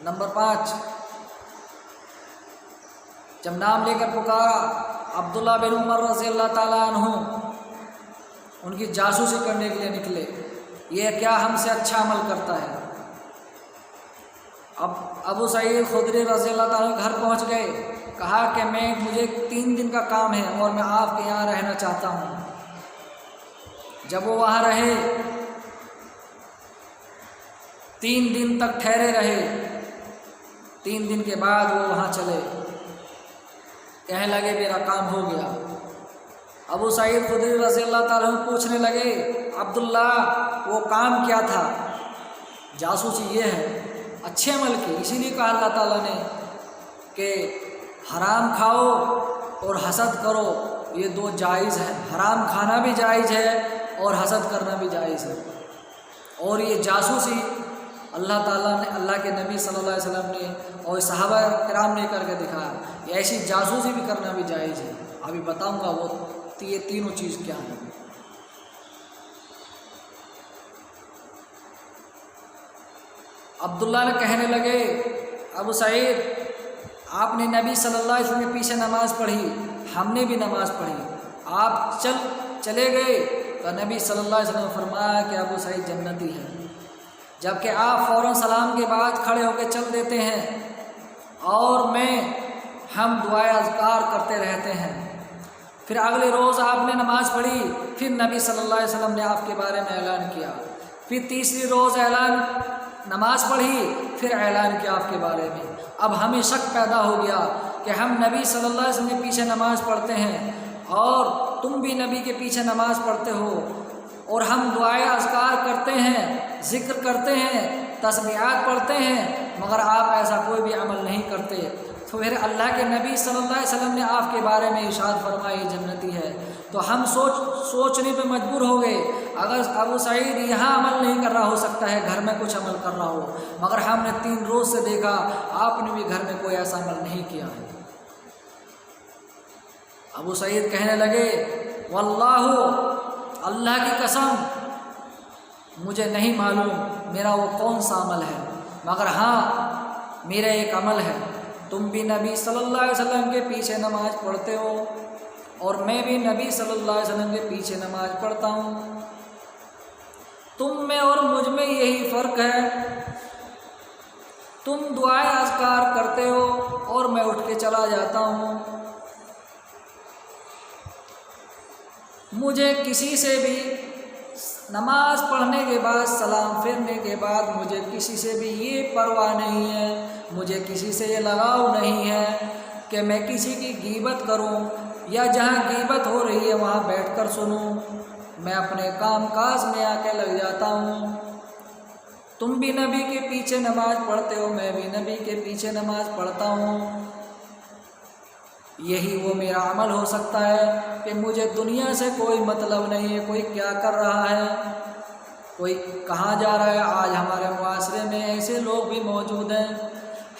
Number 5، جب نام لے کر پکارا عبداللہ بن عمر رضی اللہ تعالیٰ عنہ ان کی جاسوسی کرنے کے لیے نکلے، یہ کیا ہم سے اچھا عمل کرتا ہے۔ اب ابو سعید خدری رضی اللہ تعالیٰ گھر پہنچ گئے، کہا کہ مجھے 3 دن کا کام ہے اور میں آپ کے یہاں رہنا چاہتا ہوں۔ جب وہ وہاں رہے 3 دن تک ٹھہرے رہے، 3 دن کے بعد وہ وہاں چلے، کہنے لگے میرا کام ہو گیا۔ ابو سعید خدری رضی اللہ تعالیٰ پوچھنے لگے عبداللہ وہ کام کیا تھا؟ جاسوسی یہ ہے اچھے عمل کی، اسی لیے کہا اللہ تعالیٰ نے کہ حرام کھاؤ اور حسد کرو، یہ 2 جائز ہے، حرام کھانا بھی جائز ہے اور حسد کرنا بھی جائز ہے۔ اور یہ جاسوسی اللہ تعالیٰ نے، اللہ کے نبی صلی اللہ علیہ وسلم نے اور صحابہ کرام نے کر کے دکھایا، یہ ایسی جاسوسی بھی کرنا بھی جائز ہے۔ ابھی بتاؤں گا وہ یہ تینوں چیز کیا ہیں۔ عبداللہ نے کہنے لگے ابو سعید آپ نے نبی صلی اللہ علیہ وسلم کے پیچھے نماز پڑھی، ہم نے بھی نماز پڑھی، آپ چلے گئے تو نبی صلی اللہ علیہ وسلم نے فرمایا کہ ابو سعید جنتی ہے، جبکہ آپ فوراً سلام کے بعد کھڑے ہو کے چل دیتے ہیں اور ہم دعائے اذکار کرتے رہتے ہیں۔ پھر اگلے روز آپ نے نماز پڑھی، پھر نبی صلی اللہ علیہ وسلم نے آپ کے بارے میں اعلان کیا، پھر تیسری روز نماز پڑھی، پھر اعلان کیا آپ کے بارے میں۔ اب ہمیں شک پیدا ہو گیا کہ ہم نبی صلی اللہ علیہ وسلم کے پیچھے نماز پڑھتے ہیں اور تم بھی نبی کے پیچھے نماز پڑھتے ہو، اور ہم دعائے اذکار کرتے ہیں، ذکر کرتے ہیں، تسبیحات پڑھتے ہیں، مگر آپ ایسا کوئی بھی عمل نہیں کرتے۔ تو پھر اللہ کے نبی صلی اللہ علیہ وسلم نے آپ کے بارے میں ارشاد فرمایا جنتی ہے۔ تو ہم سوچنے پہ مجبور ہو گئے، اگر ابو سعید یہاں عمل نہیں کر رہا، ہو سکتا ہے گھر میں کچھ عمل کر رہا ہو، مگر ہم نے 3 روز سے دیکھا آپ نے بھی گھر میں کوئی ایسا عمل نہیں کیا ہے۔ ابو سعید کہنے لگے واللہ اللہ کی قسم مجھے نہیں معلوم میرا وہ کون سا عمل ہے، مگر ہاں میرا ایک عمل ہے، تم بھی نبی صلی اللہ علیہ وسلم کے پیچھے نماز پڑھتے ہو اور میں بھی نبی صلی اللہ علیہ وسلم کے پیچھے نماز پڑھتا ہوں، تم میں اور مجھ میں یہی فرق ہے، تم دعائیں اذکار کرتے ہو اور میں اٹھ کے چلا جاتا ہوں، مجھے کسی سے بھی نماز پڑھنے کے بعد سلام پھیرنے کے بعد مجھے کسی سے بھی یہ پرواہ نہیں ہے، مجھے کسی سے یہ لگاؤ نہیں ہے کہ میں کسی کی غیبت کروں یا جہاں غیبت ہو رہی ہے وہاں بیٹھ کر سنوں، میں اپنے کام کاج میں آ کے لگ جاتا ہوں، تم بھی نبی کے پیچھے نماز پڑھتے ہو، میں بھی نبی کے پیچھے نماز پڑھتا ہوں، یہی وہ میرا عمل ہو سکتا ہے کہ مجھے دنیا سے کوئی مطلب نہیں ہے، کوئی کیا کر رہا ہے، کوئی کہاں جا رہا ہے۔ آج ہمارے معاشرے میں ایسے لوگ بھی موجود ہیں،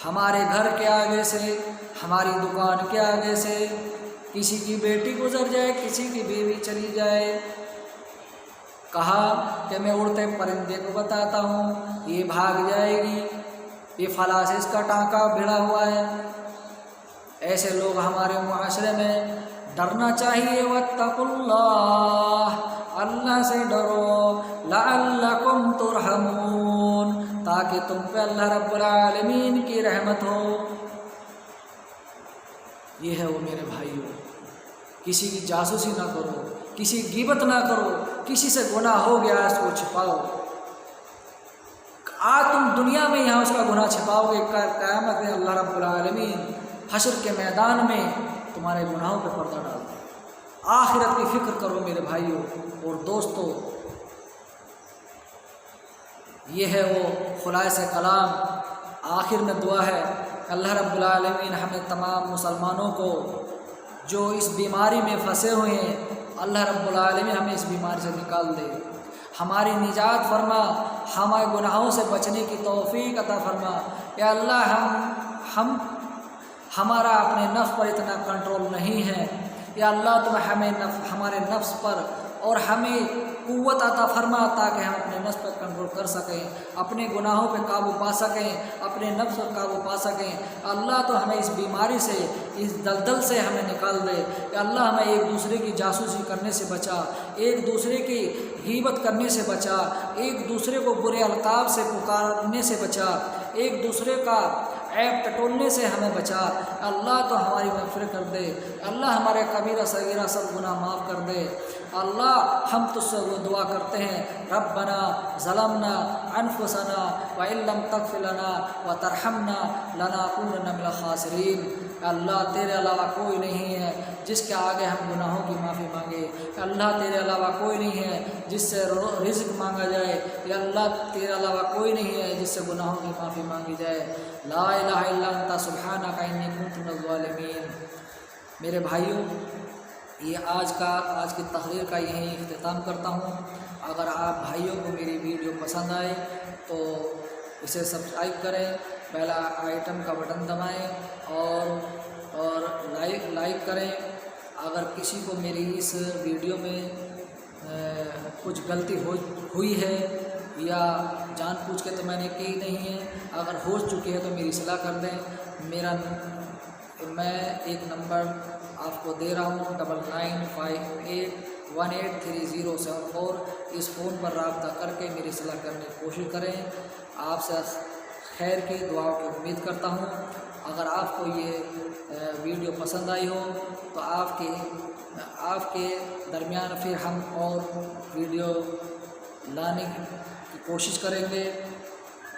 ہمارے گھر کے آگے سے، ہماری دکان کے آگے سے کسی کی بیٹی گزر جائے، کسی کی بیوی چلی جائے، کہا کہ میں اڑتے پرندے کو بتاتا ہوں، یہ بھاگ جائے گی، یہ فلاں سے اس کا ٹانکا بھڑا ہوا ہے۔ ایسے لوگ ہمارے معاشرے میں، ڈرنا چاہیے، واتقوا اللہ، اللہ سے ڈرو، لعلکم ترحمون، تاکہ تم پہ اللہ رب العالمین کی رحمت ہو۔ یہ ہے وہ میرے بھائیوں، کسی کی جاسوسی نہ کرو، کسی کی غیبت نہ کرو، کسی سے گناہ ہو گیا اس کو چھپاؤ، آج تم دنیا میں یہاں اس کا گناہ چھپاؤ گے، قیامت میں اللہ رب العالمین حشر کے میدان میں تمہارے گناہوں پہ پردہ ڈال دے۔ آخرت کی فکر کرو میرے بھائیوں اور دوستو، یہ ہے وہ خلاصہ کلام۔ آخر میں دعا ہے اللہ رب العالمین ہمیں تمام مسلمانوں کو جو اس بیماری میں پھنسے ہوئے ہیں، اللہ رب العالمین ہمیں اس بیماری سے نکال دے، ہماری نجات فرما، ہمارے گناہوں سے بچنے کی توفیق عطا فرما۔ یا اللہ ہمارا اپنے نفس پر اتنا کنٹرول نہیں ہے، یا اللہ تم ہمیں ہمارے نفس پر اور ہمیں قوت عطا فرما تاکہ ہم اپنے نفس پر کنٹرول کر سکیں، اپنے گناہوں پہ قابو پا سکیں، اپنے نفس پر قابو پا سکیں۔ اللہ تو ہمیں اس بیماری سے، اس دلدل سے ہمیں نکال دے کہ اللہ ہمیں ایک دوسرے کی جاسوسی کرنے سے بچا، ایک دوسرے کی غیبت کرنے سے بچا، ایک دوسرے کو برے القاب سے پکارنے سے بچا، ایک دوسرے کا عیب ٹٹولنے سے ہمیں بچا۔ اللہ تو ہماری مغفرت کر دے، اللہ ہمارے کبیرہ صغیرہ سب گناہ معاف کر دے۔ اللہ ہم تجھ سے وہ دعا کرتے ہیں، ربنا ظلمنا انفسنا وان لم تغفر لنا وترحمنا لنکونن من الخاسرین۔ اللہ تیرے علاوہ کوئی نہیں ہے جس کے آگے ہم گناہوں کی معافی مانگے، اللہ تیرے علاوہ کوئی نہیں ہے جس سے رزق مانگا جائے، یا اللہ تیرے علاوہ کوئی نہیں ہے جس سے گناہوں کی معافی مانگی جائے۔ لا الہ الا انت سبحانک انی کنت من الظالمین۔ میرے بھائیوں، یہ آج کی تقریر کا یہیں اختتام کرتا ہوں۔ اگر آپ بھائیوں کو میری ویڈیو پسند آئے تو اسے سبسکرائب کریں، پہلا آئٹم کا بٹن دبائیں اور لائک کریں۔ اگر کسی کو میری اس ویڈیو میں کچھ غلطی ہوئی ہے یا جان بوجھ کے تو میں نے کی نہیں ہے، اگر ہو چکی ہے تو میری اصلاح کر دیں۔ میں ایک نمبر آپ کو دے رہا ہوں 9958183074۔ اس فون پر رابطہ کر کے میری اصلاح کرنے کی کوشش کریں۔ آپ سے خیر کی دعاؤں کی امید کرتا ہوں۔ اگر آپ کو یہ ویڈیو پسند آئی ہو تو آپ کے درمیان پھر ہم اور ویڈیو لانے کی کوشش کریں گے۔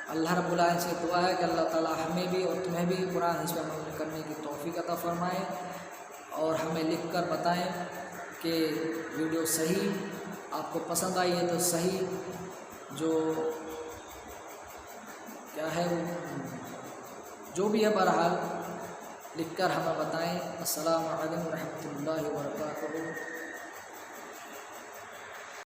اللہ رب العالمین سے دعا ہے کہ اللہ تعالی ہمیں بھی اور تمہیں بھی قرآن حدیث پر عمل کرنے کی توفیق عطا فرمائے، اور ہمیں لکھ کر بتائیں کہ ویڈیو صحیح آپ کو پسند آئی ہے تو صحیح جو کیا ہے جو بھی ہے، بہرحال لکھ کر ہمیں بتائیں۔ السلام علیکم ورحمۃ اللہ وبرکاتہ۔